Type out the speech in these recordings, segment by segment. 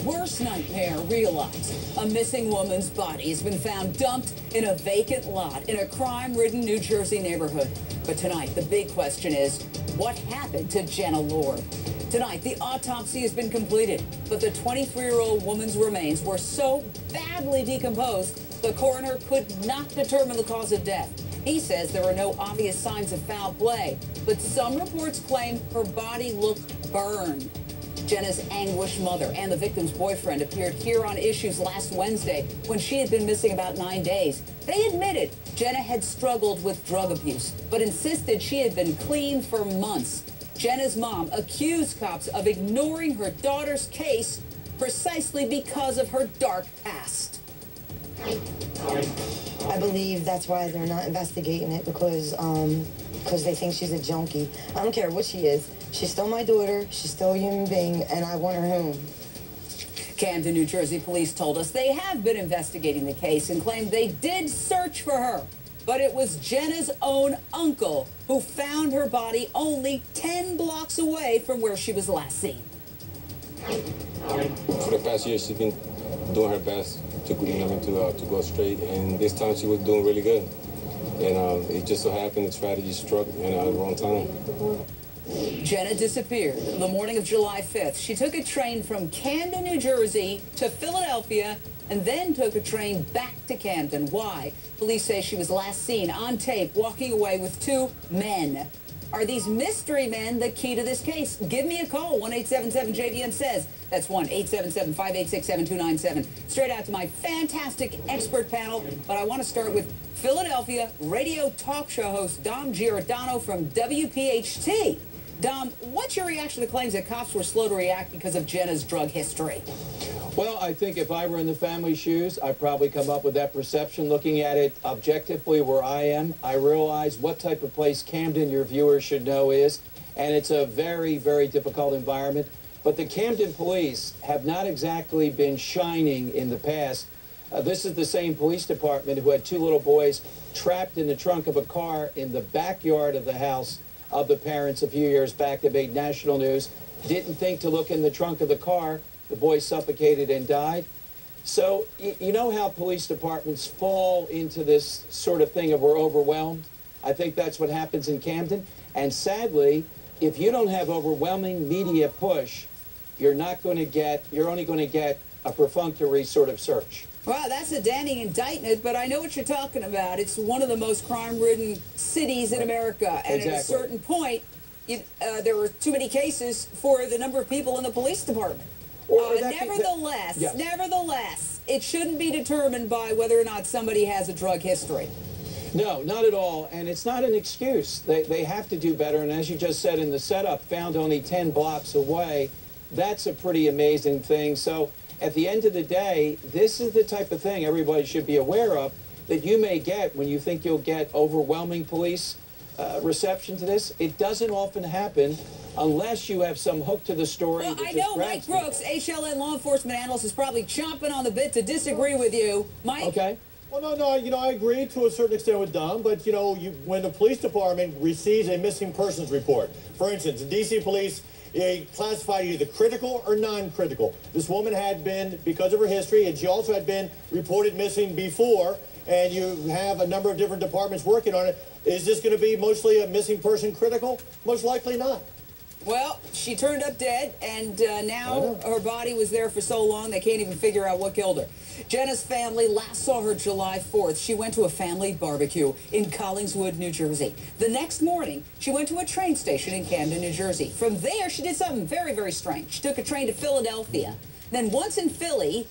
worst nightmare realized. A missing woman's body has been found dumped in a vacant lot in a crime-ridden New Jersey neighborhood. But tonight, the big question is, what happened to Jenna Lord? Tonight, the autopsy has been completed, but the 23-year-old woman's remains were so badly decomposed, the coroner could not determine the cause of death. He says there are no obvious signs of foul play, but some reports claim her body looked burned. Jenna's anguished mother and the victim's boyfriend appeared here on Issues last Wednesday when she had been missing about 9 days. They admitted Jenna had struggled with drug abuse, but insisted she had been clean for months. Jenna's mom accused cops of ignoring her daughter's case precisely because of her dark past. I believe that's why they're not investigating it, because they think she's a junkie. I don't care what she is. She's still my daughter. She's still a human being, and I want her home. Camden, New Jersey police told us they have been investigating the case and claimed they did search for her. But it was Jenna's own uncle who found her body only 10 blocks away from where she was last seen. For the past year, she's been doing her best to go straight, and this time she was doing really good. And it just so happened the tragedy struck at the wrong time. Jenna disappeared the morning of July 5th. She took a train from Camden, New Jersey to Philadelphia and then took a train back to Camden. Why? Police say she was last seen on tape walking away with 2 men. Are these mystery men the key to this case? Give me a call, 1-877-JVN-SAYS. That's 1-877-586-7297. Straight out to my fantastic expert panel. But I want to start with Philadelphia radio talk show host Dom Giordano from WPHT. Dom, what's your reaction to claims that cops were slow to react because of Jenna's drug history? Well, I think if I were in the family's shoes, I'd probably come up with that perception. Looking at it objectively where I am, I realize what type of place Camden, your viewers should know, is. And it's a very, very difficult environment. But the Camden police have not exactly been shining in the past. This is the same police department who had 2 little boys trapped in the trunk of a car in the backyard of the house of the parents a few years back that made national news. Didn't think to look in the trunk of the car. The boy suffocated and died. So you know how police departments fall into this sort of thing of we're overwhelmed? I think that's what happens in Camden. And sadly, if you don't have overwhelming media push, you're only going to get a perfunctory sort of search. Well, that's a damning indictment, but I know what you're talking about. It's one of the most crime-ridden cities in America. And Exactly. at a certain point, there were too many cases for the number of people in the police department. Nevertheless, it shouldn't be determined by whether or not somebody has a drug history. No, not at all. And it's not an excuse. They have to do better. And as you just said in the setup, found only 10 blocks away. That's a pretty amazing thing. So at the end of the day, this is the type of thing everybody should be aware of that you may get when you think you'll get overwhelming police reception to this. It doesn't often happen unless you have some hook to the story. Well, I know Mike Brooks, HLN law enforcement analyst, is probably chomping on the bit to disagree with you. Mike? Okay. Well, no, I agree to a certain extent with Dom, but, when the police department receives a missing persons report, for instance, the D.C. police classified either critical or non-critical. This woman had been, because of her history, and she also had been reported missing before, and you have a number of different departments working on it. Is this going to be mostly a missing person critical? Most likely not. Well, she turned up dead, and now her body was there for so long they can't even figure out what killed her. Jenna's family last saw her July 4th. She went to a family barbecue in Collingswood, New Jersey. The next morning, she went to a train station in Camden, New Jersey. From there, she did something very, very strange. She took a train to Philadelphia. Then once in Philly,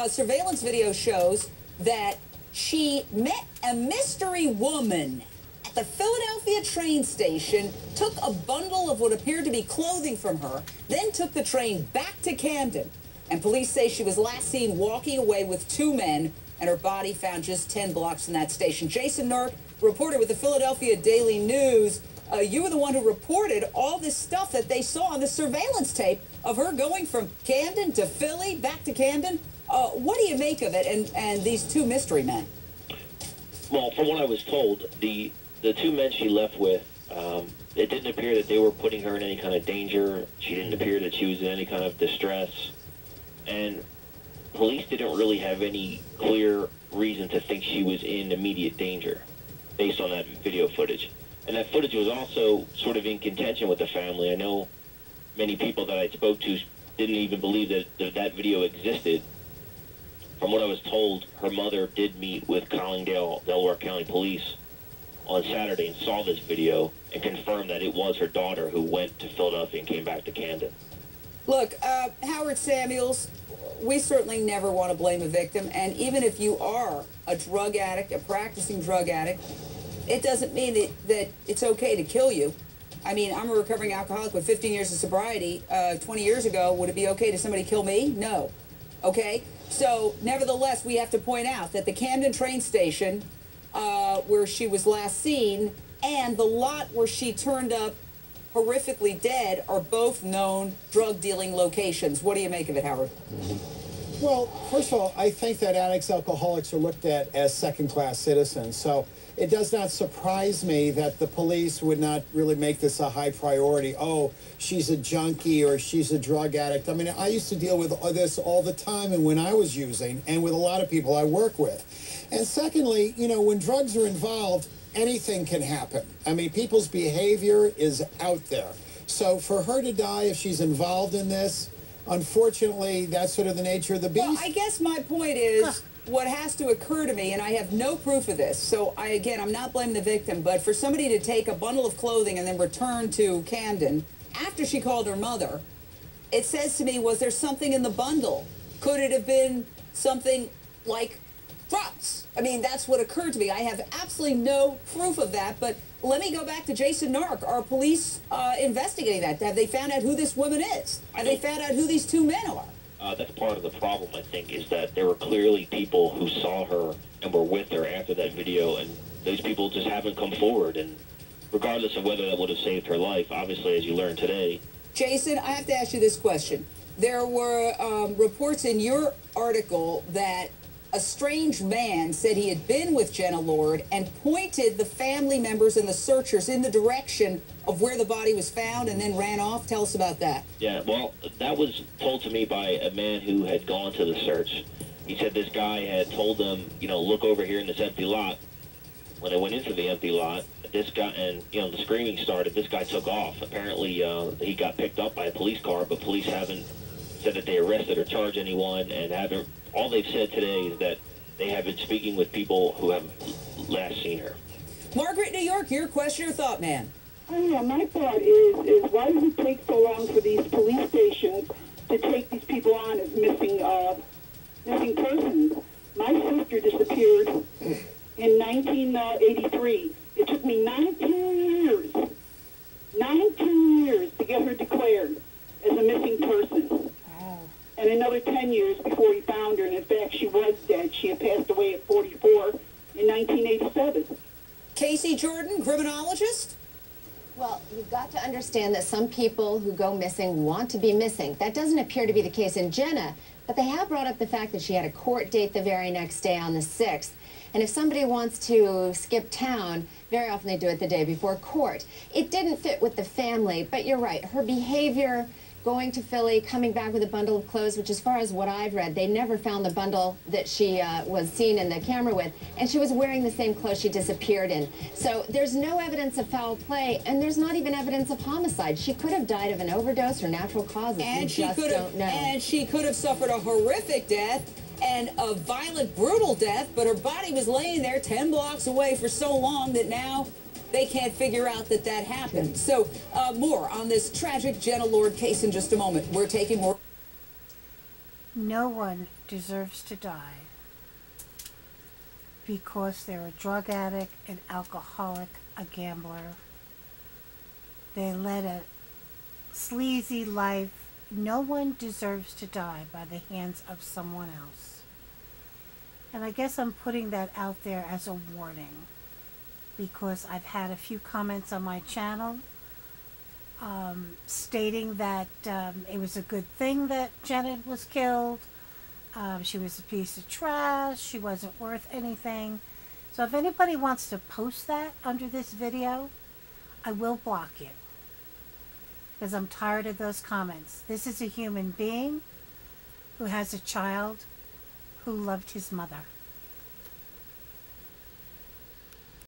surveillance video shows that she met a mystery woman at the Philadelphia train station, took a bundle of what appeared to be clothing from her, then took the train back to Camden. And police say she was last seen walking away with 2 men, and her body found just 10 blocks from that station. Jason Nurk, reporter with the Philadelphia Daily News, you were the one who reported all this stuff that they saw on the surveillance tape of her going from Camden to Philly, back to Camden. What do you make of it and these 2 mystery men? Well, from what I was told, the 2 men she left with, it didn't appear that they were putting her in any kind of danger. She didn't appear that she was in any kind of distress. and police didn't really have any clear reason to think she was in immediate danger based on that video footage. And that footage was also sort of in contention with the family. I know many people that I spoke to didn't even believe that video existed. From what I was told, her mother did meet with Collingdale, Delaware County Police on Saturday and saw this video and confirmed that it was her daughter who went to Philadelphia and came back to Camden. Look, Howard Samuels, we certainly never want to blame a victim, and even if you are a drug addict, a practicing drug addict, it doesn't mean that it's okay to kill you. I mean, I'm a recovering alcoholic with 15 years of sobriety. 20 years ago, would it be okay to somebody kill me? No. Okay? So, nevertheless, we have to point out that the Camden train station, where she was last seen, and the lot where she turned up horrifically dead are both known drug dealing locations. What do you make of it, Howard? Well, first of all, I think that addicts, alcoholics are looked at as second-class citizens. So it does not surprise me that the police would not really make this a high priority. Oh, she's a junkie or she's a drug addict. I mean, I used to deal with this all the time and when I was using and with a lot of people I work with. And secondly, you know, when drugs are involved, anything can happen. I mean, people's behavior is out there. So for her to die if she's involved in this, unfortunately, that's sort of the nature of the beast. Well, I guess my point is what has to occur to me, and I have no proof of this, so I'm not blaming the victim, but for somebody to take a bundle of clothing and then return to Camden after she called her mother, it says to me, was there something in the bundle? Could it have been something like drugs? I mean, that's what occurred to me. I have absolutely no proof of that, but let me go back to Jason Nark. Are police investigating that? Have they found out who this woman is? Have they found out who these two men are? That's part of the problem, I think, is that there were clearly people who saw her and were with her after that video, and those people just haven't come forward. And regardless of whether that would have saved her life, obviously, as you learned today. Jason, I have to ask you this question. There were reports in your article that a strange man said he had been with Jenna Lord and pointed the family members and the searchers in the direction of where the body was found and then ran off. Tell us about that. Yeah, well, that was told to me by a man who had gone to the search. He said this guy had told them, you know, look over here in this empty lot. When they went into the empty lot, this guy, and, you know, the screaming started, this guy took off. Apparently, he got picked up by a police car, but police haven't said that they arrested or charged anyone, and haven't. All they've said today is that they have been speaking with people who have last seen her. Margaret, New York, your question or thought, man? Oh, yeah, my thought is why does it take so long for these police stations to take these people on as missing persons? My sister disappeared in 1983. It took me 19 years to get her declared as a missing person. And another 10 years before we found her, and in fact, she was dead. She had passed away at 44 in 1987. Casey Jordan, criminologist? Well, you've got to understand that some people who go missing want to be missing. That doesn't appear to be the case in Jenna, but they have brought up the fact that she had a court date the very next day on the 6th. And if somebody wants to skip town, very often they do it the day before court. It didn't fit with the family, but you're right. Her behavior, going to Philly, coming back with a bundle of clothes, which as far as what I've read, they never found the bundle that she was seen in the camera with, and she was wearing the same clothes she disappeared in. So there's no evidence of foul play, and there's not even evidence of homicide. She could have died of an overdose or natural causes. And we she just could don't know. And she could have suffered a horrific death and a violent, brutal death, but her body was laying there 10 blocks away for so long that now they can't figure out that that happened. So more on this tragic Jenna Lord case in just a moment. We're taking more. No one deserves to die because they're a drug addict, an alcoholic, a gambler. They led a sleazy life. No one deserves to die by the hands of someone else. And I guess I'm putting that out there as a warning, because I've had a few comments on my channel stating that it was a good thing that Jenna was killed. She was a piece of trash. She wasn't worth anything. So if anybody wants to post that under this video, I will block you, because I'm tired of those comments. This is a human being who has a child who loved his mother.